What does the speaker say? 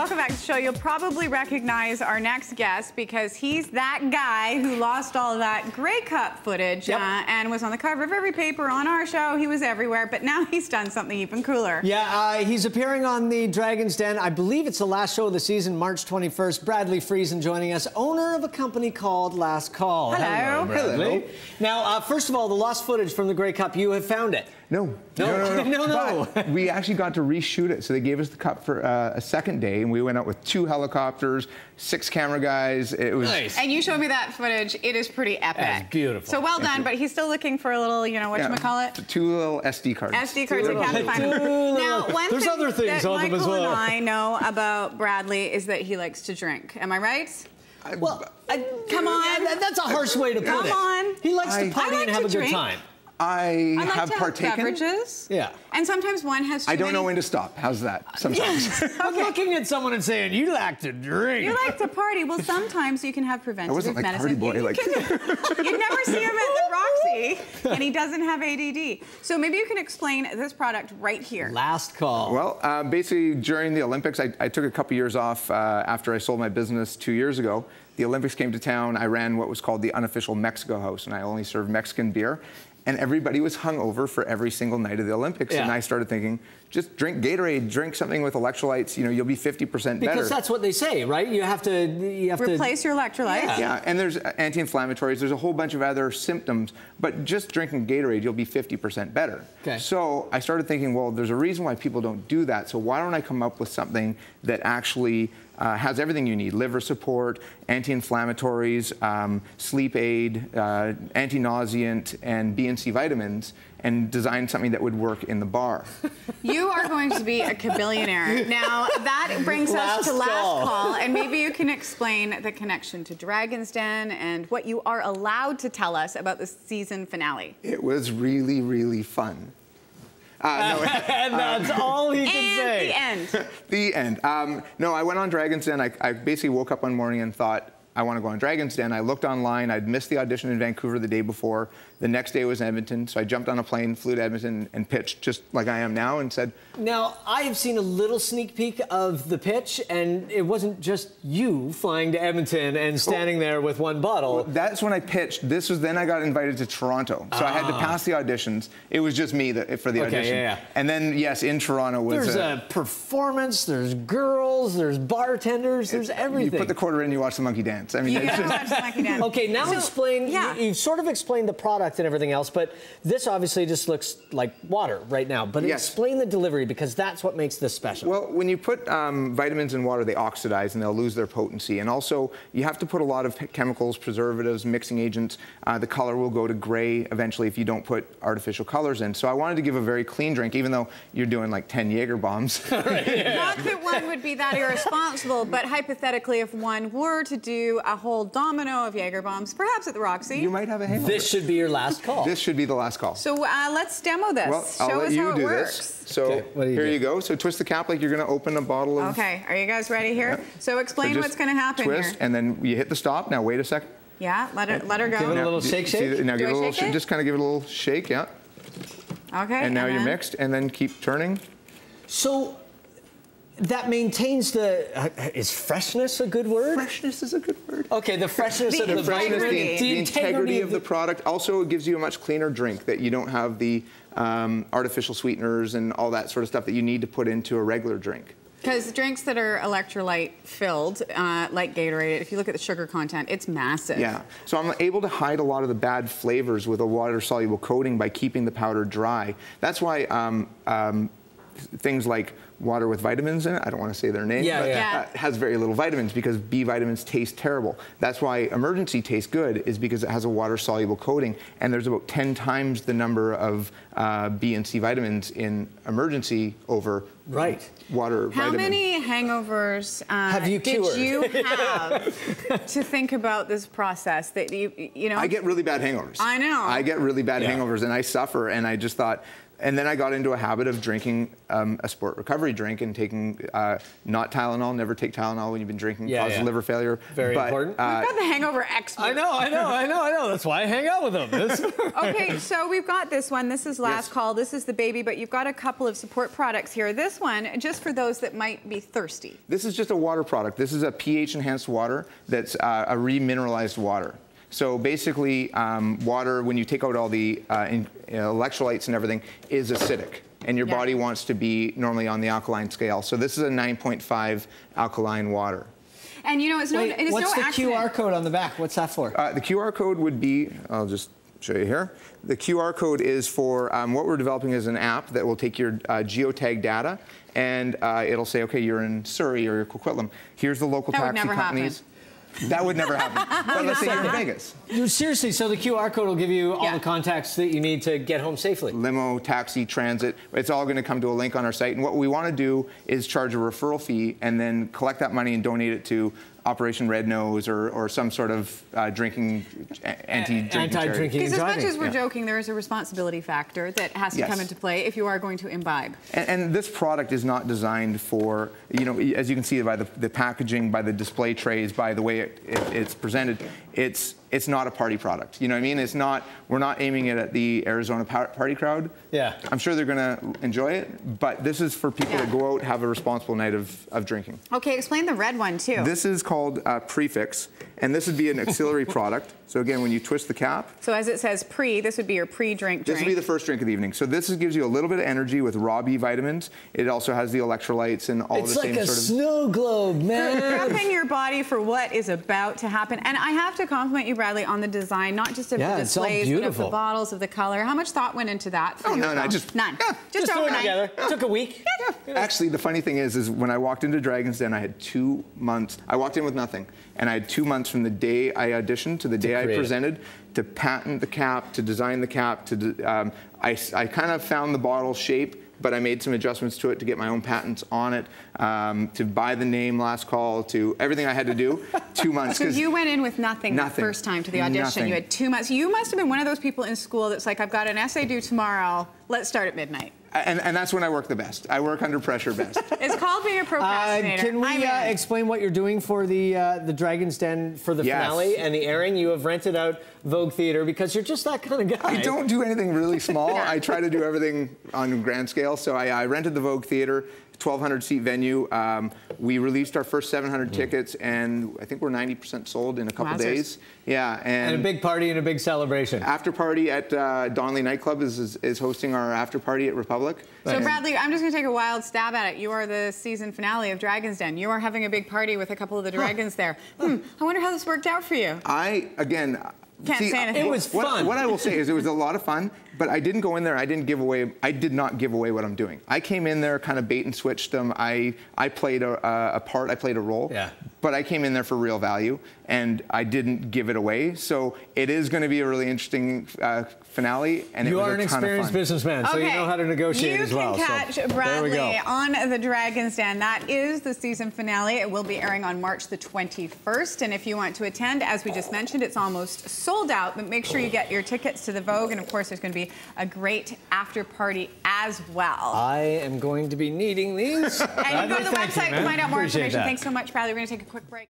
welcome back to the show. You'll probably recognize our next guest because he's that guy who lost all of that Grey Cup footage and was on the cover of every paper on our show. He was everywhere, but now he's done something even cooler. Yeah, he's appearing on the Dragon's Den. I believe it's the last show of the season, March 21st. Bradley Friesen joining us, owner of a company called Last Call. Hello. Hello. Now, first of all, the lost footage from the Grey Cup, you have found it. No. But we actually got to reshoot it. So they gave us the cup for a second day, and we went out with 2 helicopters, 6 camera guys. It was nice. And you showed me that footage. It is pretty epic. That's beautiful. So well done, but he's still looking for a little, you know, whatchamacallit? 2 little SD cards. SD cards, I can't find them. Now, one There's thing other things that on them as Michael well. and I know about Bradley is that he likes to drink. Am I right? Well, come on. Yeah, that's a harsh way to put it. Come on. He likes to party like and have to a good drink. time. I like have to partaken. Beverages. Yeah. And sometimes one has too I don't many. know when to stop. How's that? Sometimes. I'm looking at someone and saying, you like to drink. You like to party. Well, sometimes you can have preventative I wasn't like medicine. party boy. Like. You never see him at the Roxy, and he doesn't have ADD. So maybe you can explain this product right here. Last Call. Well, basically during the Olympics, I took a couple years off after I sold my business 2 years ago. The Olympics came to town. I ran what was called the unofficial Mexico House, and I only served Mexican beer. And everybody was hungover for every single night of the Olympics. Yeah. And I started thinking, just drink Gatorade, drink something with electrolytes, you know, you'll be 50% better. Because that's what they say, right? You have to Replace your electrolytes. Yeah, and there's anti-inflammatories, there's a whole bunch of other symptoms, but just drinking Gatorade, you'll be 50% better. Okay. So I started thinking, well, there's a reason why people don't do that, so why don't I come up with something that actually has everything you need: liver support, anti-inflammatories, sleep aid, anti-nauseant, and B and C vitamins, and design something that would work in the bar. You are going to be a kabillionaire. Now, that brings us to Last Call, and maybe you can explain the connection to Dragon's Den and what you are allowed to tell us about the season finale. It was really, really fun. And that's all he can say. The end. The end. No, I went on Dragon's Den. I basically woke up one morning and thought, I want to go on Dragon's Den. I looked online. I'd missed the audition in Vancouver the day before. The next day was Edmonton, so I jumped on a plane, flew to Edmonton, and pitched just like I am now and said... Now, I have seen a little sneak peek of the pitch, and it wasn't just you flying to Edmonton and standing there with one bottle. Well, that's when I pitched. Then I got invited to Toronto, so I had to pass the auditions. It was just me for the audition. Yeah. And then, yes, in Toronto was... There's a performance, there's girls, there's bartenders, there's everything. You put the quarter in, you watch the monkey dance. I mean, You gotta watch the monkey dance. Okay, now explain, you've sort of explained the product and everything else, but this obviously just looks like water right now. But explain the delivery, because that's what makes this special. Well, when you put vitamins in water, they oxidize and they'll lose their potency. And also, you have to put a lot of chemicals, preservatives, mixing agents. The color will go to gray eventually if you don't put artificial colors in. So I wanted to give a very clean drink, even though you're doing like 10 Jaeger bombs. Not that one would be that irresponsible, but hypothetically, if one were to do a whole domino of Jaeger bombs, perhaps at the Roxy, you might have a hangover. This should be your last call. This should be the last call. So let's demo this. Well, Show I'll let us you how it do works. this. So here you go. So twist the cap like you're going to open a bottle of... Okay, are you guys ready here? Yeah. So explain what's going to happen twist, here. and then you hit the stop. Now wait a second. Yeah, let her go. Give it a little shake. Now give it a little shake it? just kind of give it a little shake, yeah. Okay. And now you're mixed, and then keep turning. So that maintains the... is freshness a good word? Freshness is a good word. Okay, the freshness of the integrity. The integrity of the product. Also, it gives you a much cleaner drink, that you don't have the artificial sweeteners and all that sort of stuff that you need to put into a regular drink. Because drinks that are electrolyte filled, like Gatorade, if you look at the sugar content, it's massive. Yeah. So I'm able to hide a lot of the bad flavors with a water-soluble coating by keeping the powder dry. That's why things like water with vitamins in it, I don't want to say their name, but has very little vitamins, because B vitamins taste terrible. That's why Emergency tastes good, is because it has a water-soluble coating, and there's about 10 times the number of B and C vitamins in Emergency over water vitamins. How many hangovers did you have to think about this process? That you know? I get really bad hangovers. I know. I get really bad hangovers, and I suffer, and I just thought, And then I got into a habit of drinking a sport recovery drink and taking not Tylenol. Never take Tylenol when you've been drinking. Causes liver failure. Very important. We've got the hangover expert. I know. That's why I hang out with them. Okay, so we've got this one. This is last call. This is the baby, but you've got a couple of support products here. This one, just for those that might be thirsty. This is just a water product. This is a pH-enhanced water that's a remineralized water. So basically, water, when you take out all the electrolytes and everything, is acidic. And your body wants to be normally on the alkaline scale. So this is a 9.5 alkaline water. And you know, it's what's the QR code on the back? What's that for? The QR code would be, I'll just show you here. The QR code is for what we're developing is an app that will take your geotag data, and it'll say, okay, you're in Surrey or Coquitlam. Here's the local taxi companies. That would never happen. But let's say you're in Vegas. Seriously, so the QR code will give you all the contacts that you need to get home safely. Limo, taxi, transit, it's all going to come to a link on our site. And what we want to do is charge a referral fee and then collect that money and donate it to Operation Red Nose or some sort of anti-drinking charity. Because as much as we're joking, there is a responsibility factor that has to come into play if you are going to imbibe. And this product is not designed for, you know, as you can see by the packaging, by the display trays, by the way it's presented, it's not a party product. You know what I mean? It's not. We're not aiming it at the Arizona party crowd. Yeah. I'm sure they're going to enjoy it, but this is for people that go out, have a responsible night of drinking. Okay, explain the red one too. This is called Prefix, and this would be an auxiliary product. So again, when you twist the cap. So as it says this would be your pre-drink drink. This would be the first drink of the evening. So this gives you a little bit of energy with raw B vitamins. It also has the electrolytes and all the same sort of. It's like a snow globe, man. Prepping your body for what is about to happen. And I have to compliment you, Bradley, on the design, not just of the displays, but of the bottles, of the color. How much thought went into that? Oh, no, just none. Yeah, just overnight. Together. It took a week. Actually, the funny thing is when I walked into Dragon's Den, I had 2 months. I walked in with nothing, and I had 2 months from the day I auditioned to the day I presented to patent the cap, to design the cap. I kind of found the bottle shape, but I made some adjustments to it to get my own patents on it, to buy the name last call, to everything I had to do. 2 months. So you went in with nothing the first time to the audition. Nothing. You had 2 months. You must have been one of those people in school that's like, I've got an essay due tomorrow. Let's start at midnight. And that's when I work the best. I work under pressure best. It's called being a procrastinator. Can we explain what you're doing for the Dragon's Den for the finale and the airing? You have rented out Vogue Theatre because you're just that kind of guy. I don't do anything really small. I try to do everything on a grand scale. So I rented the Vogue Theatre, 1,200 seat venue. We released our first 700 tickets, and I think we're 90% sold in a couple days. Yeah, and a big party and a big celebration. After party at Donnelly Nightclub is hosting our after party at Republic. So Bradley, I'm just going to take a wild stab at it. You are the season finale of Dragon's Den. You are having a big party with a couple of the dragons there. I wonder how this worked out for you. Can't say anything. It was fun. What I will say is it was a lot of fun, but I didn't go in there. I did not give away what I'm doing. I came in there, kind of bait and switched them. I played a part. I played a role. Yeah. But I came in there for real value, and I didn't give it away. So it is going to be a really interesting finale, and it was a ton of fun. You are an experienced businessman, so you know how to negotiate as well. You can catch Bradley on the Dragon's Den. That is the season finale. It will be airing on March the 21st, and if you want to attend, as we just mentioned, it's almost sold out, but make sure you get your tickets to the Vogue, and of course there's going to be a great after party as well. I am going to be needing these. And you go to the website to find out more information. Thanks so much, Bradley. We're going to take a quick break.